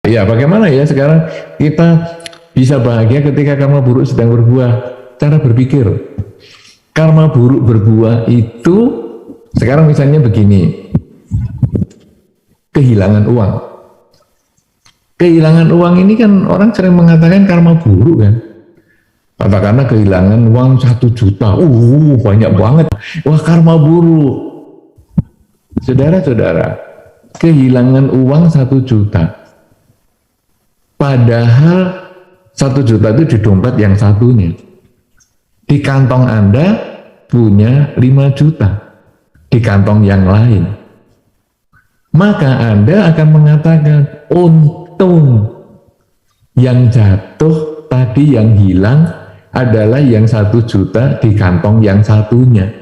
Ya, bagaimana ya sekarang kita bisa bahagia ketika karma buruk sedang berbuah? Cara berpikir. Karma buruk berbuah itu, sekarang misalnya begini, kehilangan uang. Kehilangan uang ini kan orang sering mengatakan karma buruk kan. Katakanlah kehilangan uang 1 juta, banyak banget. Wah, karma buruk. Saudara-saudara, kehilangan uang 1 juta. Padahal 1 juta itu di dompet yang satunya. Di kantong Anda punya 5 juta. Di kantong yang lain. Maka Anda akan mengatakan, untung yang jatuh tadi yang hilang adalah yang 1 juta di kantong yang satunya.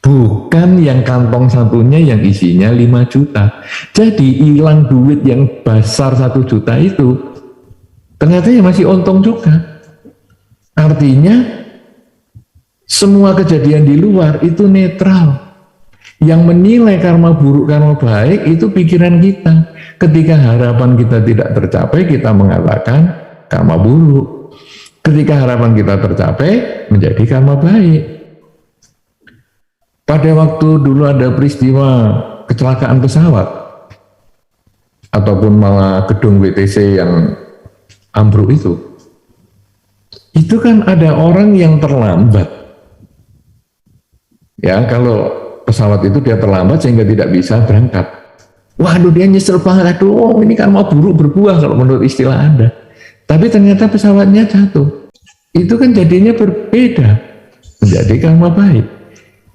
Bukan yang kantong satunya yang isinya 5 juta. Jadi hilang duit yang besar 1 juta itu, ternyata ya masih untung juga. Artinya, semua kejadian di luar itu netral. Yang menilai karma buruk, karma baik itu pikiran kita. Ketika harapan kita tidak tercapai, kita mengatakan karma buruk. Ketika harapan kita tercapai, menjadi karma baik. Pada waktu dulu ada peristiwa kecelakaan pesawat, ataupun malah gedung WTC yang ambruk itu kan ada orang yang terlambat. Ya, kalau pesawat itu dia terlambat sehingga tidak bisa berangkat. Waduh, dia nyesel banget. Aduh, ini karma buruk berbuah kalau menurut istilah Anda. Tapi ternyata pesawatnya jatuh. Itu kan jadinya berbeda, menjadi karma baik.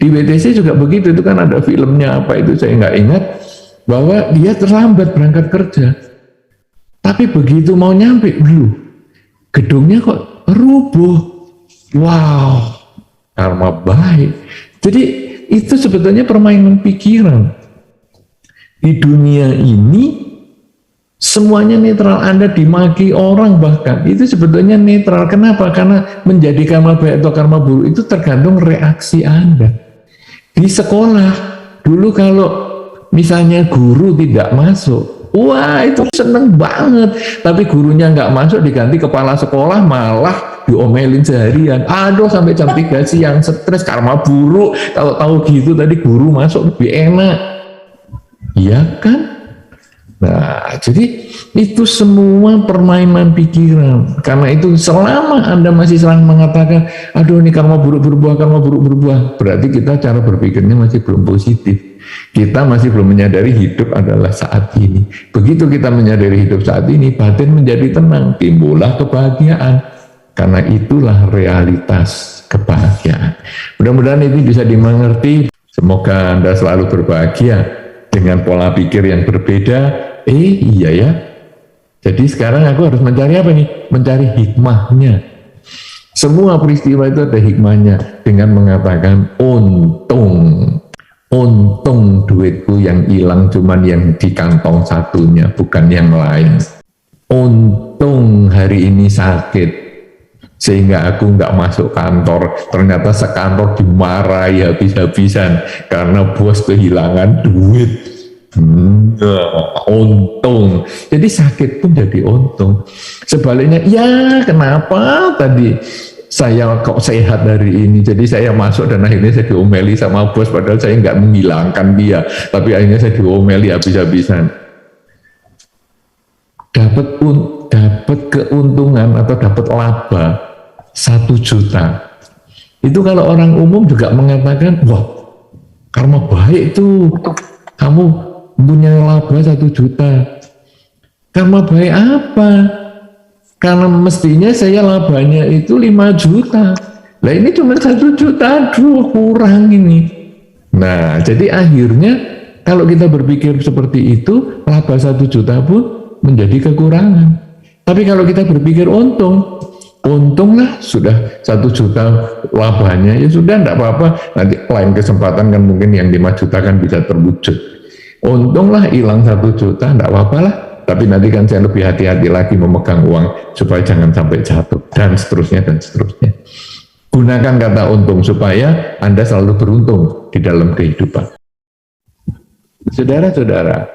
Di WTC juga begitu, itu kan ada filmnya apa itu saya nggak ingat, bahwa dia terlambat berangkat kerja. Tapi begitu mau nyampe, gedungnya kok rubuh. Wow, karma baik. Jadi itu sebetulnya permainan pikiran. Di dunia ini semuanya netral. Anda dimaki orang bahkan itu sebetulnya netral. Kenapa? Karena menjadi karma baik atau karma buruk itu tergantung reaksi Anda. Di sekolah dulu kalau misalnya guru tidak masuk, wah itu seneng banget. Tapi gurunya nggak masuk, diganti kepala sekolah, malah diomelin seharian. Aduh, sampai jam 3 siang, stres, karma buruk. Kalau tahu gitu tadi guru masuk lebih enak, iya kan? Nah, jadi itu semua permainan pikiran. Karena itu selama Anda masih sering mengatakan, aduh ini karma buruk berbuah, karma buruk berbuah, berarti kita cara berpikirnya masih belum positif. Kita masih belum menyadari hidup adalah saat ini. Begitu kita menyadari hidup saat ini, batin menjadi tenang, timbullah kebahagiaan. Karena itulah realitas kebahagiaan. Mudah-mudahan ini bisa dimengerti. Semoga Anda selalu berbahagia dengan pola pikir yang berbeda. Iya ya. Jadi sekarang aku harus mencari apa nih? Mencari hikmahnya. Semua peristiwa itu ada hikmahnya. Dengan mengatakan untung duitku yang hilang cuman yang di kantong satunya, bukan yang lain. Untung hari ini sakit sehingga aku nggak masuk kantor. Ternyata sekantor dimarahi habis-habisan karena bos kehilangan duit. Untung. Jadi sakit pun jadi untung. Sebaliknya, ya kenapa tadi saya kok sehat hari ini, jadi saya masuk dan akhirnya saya diomeli sama bos, padahal saya nggak menghilangkan dia, tapi akhirnya saya diomeli habis-habisan. Dapat keuntungan atau dapat laba 1 juta. Itu kalau orang umum juga mengatakan, wah karma baik itu, kamu punya laba 1 juta. Karma baik apa? Karena mestinya saya labanya itu 5 juta. Lah ini cuma 1 juta, aduh kurang ini. Nah, jadi akhirnya kalau kita berpikir seperti itu, laba 1 juta pun menjadi kekurangan. Tapi kalau kita berpikir untunglah sudah 1 juta labanya, ya sudah enggak apa-apa. Nanti lain kesempatan kan mungkin yang 5 juta kan bisa terwujud. Untunglah hilang 1 juta, enggak apa-apa lah. Tapi nanti kan saya lebih hati-hati lagi memegang uang supaya jangan sampai jatuh, dan seterusnya dan seterusnya. Gunakan kata untung supaya Anda selalu beruntung di dalam kehidupan. Saudara-saudara,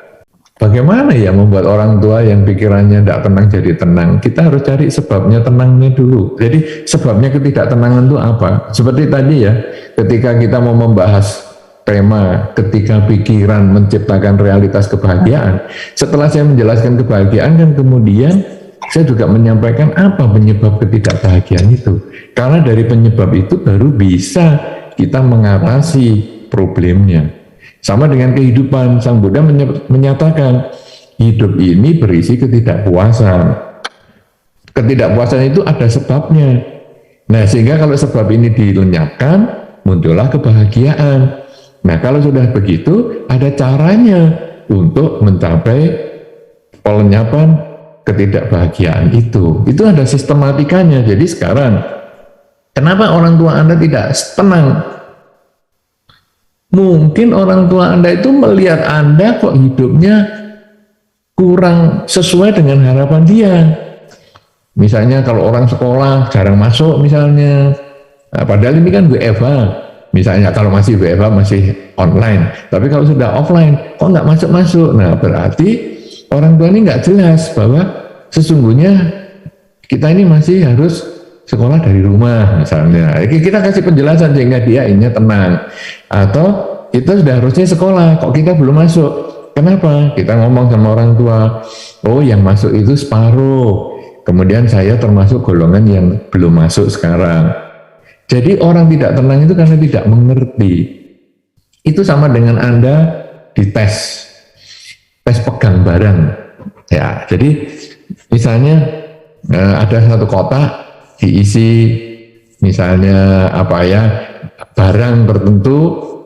Bagaimana ya membuat orang tua yang pikirannya tidak tenang jadi tenang? Kita harus cari sebabnya tenangnya dulu. Jadi sebabnya ketidaktenangan itu apa? Seperti tadi ya, ketika kita mau membahas tema ketika pikiran menciptakan realitas kebahagiaan. Setelah saya menjelaskan kebahagiaan kan kemudian saya juga menyampaikan apa penyebab ketidakbahagiaan itu. Karena dari penyebab itu baru bisa kita mengatasi problemnya. Sama dengan kehidupan, Sang Buddha menyatakan hidup ini berisi ketidakpuasan. Ketidakpuasan itu ada sebabnya. Nah, sehingga kalau sebab ini dilenyapkan, muncullah kebahagiaan. Nah, kalau sudah begitu, ada caranya untuk mencapai pelenyapan ketidakbahagiaan itu. Itu ada sistematikanya. Jadi sekarang, kenapa orang tua Anda tidak tenang? Mungkin orang tua Anda itu melihat Anda kok hidupnya kurang sesuai dengan harapan dia. Misalnya kalau orang sekolah jarang masuk misalnya, nah, padahal ini kan WFH. Misalnya kalau masih WFH masih online, tapi kalau sudah offline kok nggak masuk-masuk. Nah berarti orang tua ini nggak jelas bahwa sesungguhnya kita ini masih harus sekolah dari rumah misalnya. Kita kasih penjelasan sehingga dia ini tenang. Atau kita sudah harusnya sekolah, kok kita belum masuk? Kenapa? Kita ngomong sama orang tua, oh yang masuk itu separuh. Kemudian saya termasuk golongan yang belum masuk sekarang. Jadi orang tidak tenang itu karena tidak mengerti. Itu sama dengan Anda dites, tes pegang barang. Ya, jadi misalnya ada satu kotak diisi misalnya apa ya, barang tertentu,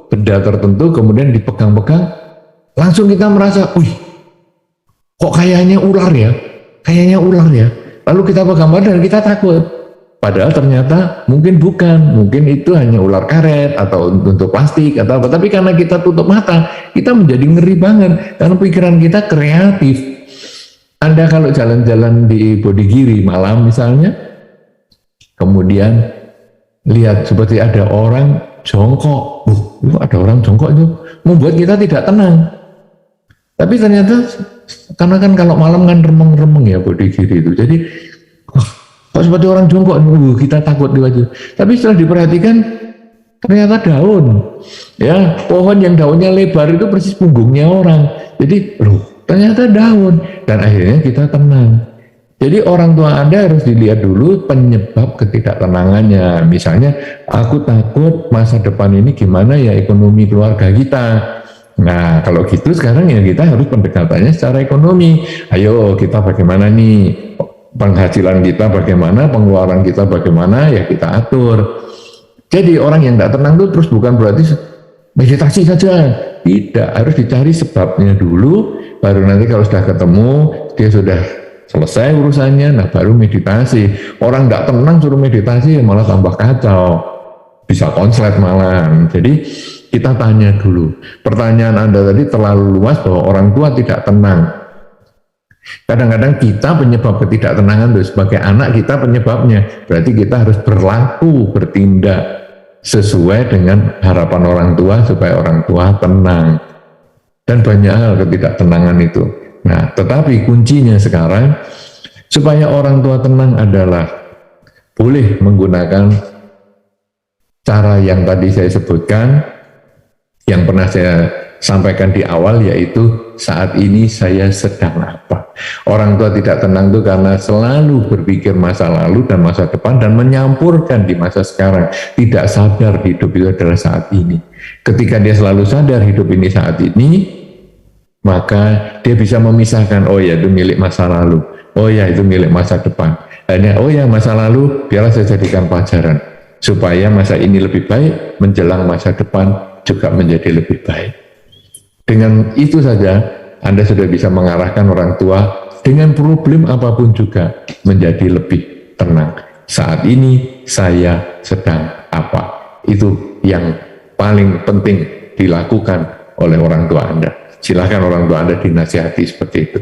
benda tertentu, kemudian dipegang-pegang, langsung kita merasa, wih, kok kayaknya ular ya, lalu kita pegang dan kita takut, padahal ternyata mungkin bukan, mungkin itu hanya ular karet atau untuk plastik atau apa, tapi karena kita tutup mata, kita menjadi ngeri banget, karena pikiran kita kreatif. Anda kalau jalan-jalan di Bodigiri malam misalnya, kemudian lihat seperti ada orang jongkok, ada orang jongkok itu membuat kita tidak tenang. Tapi ternyata karena kan kalau malam kan remeng-remeng ya Bodigiri itu, jadi kok seperti orang jongkok, kita takut di wajah. Tapi setelah diperhatikan ternyata daun, ya pohon yang daunnya lebar itu persis punggungnya orang. Jadi ternyata daun, dan akhirnya kita tenang. Jadi orang tua Anda harus dilihat dulu penyebab ketidaktenangannya. Misalnya, aku takut masa depan ini gimana ya ekonomi keluarga kita. Nah, kalau gitu sekarang ya kita harus pendekatannya secara ekonomi. Ayo kita bagaimana nih, penghasilan kita bagaimana, pengeluaran kita bagaimana, ya kita atur. Jadi orang yang tidak tenang itu terus bukan berarti meditasi saja. Tidak, harus dicari sebabnya dulu, baru nanti kalau sudah ketemu, dia sudah selesai urusannya, nah baru meditasi. Orang nggak tenang suruh meditasi malah tambah kacau, bisa konslet malah. Jadi kita tanya dulu. Pertanyaan Anda tadi terlalu luas bahwa orang tua tidak tenang. Kadang-kadang kita penyebab ketidaktenangan itu sebagai anak kita penyebabnya. Berarti kita harus berlaku, bertindak sesuai dengan harapan orang tua supaya orang tua tenang. Dan banyak hal ketidaktenangan itu. Nah, tetapi kuncinya sekarang supaya orang tua tenang adalah boleh menggunakan cara yang tadi saya sebutkan, yang pernah saya sampaikan di awal, yaitu saat ini saya sedang apa. Orang tua tidak tenang itu karena selalu berpikir masa lalu dan masa depan dan menyampurkan di masa sekarang, tidak sadar hidup itu adalah saat ini. Ketika dia selalu sadar hidup ini saat ini, maka dia bisa memisahkan, oh ya itu milik masa lalu, oh ya itu milik masa depan. Hanya oh ya masa lalu biarlah saya jadikan pelajaran supaya masa ini lebih baik, menjelang masa depan juga menjadi lebih baik. Dengan itu saja Anda sudah bisa mengarahkan orang tua dengan problem apapun juga menjadi lebih tenang. Saat ini saya sedang apa? Itu yang paling penting dilakukan oleh orang tua Anda. Silahkan orang tua Anda dinasihati seperti itu.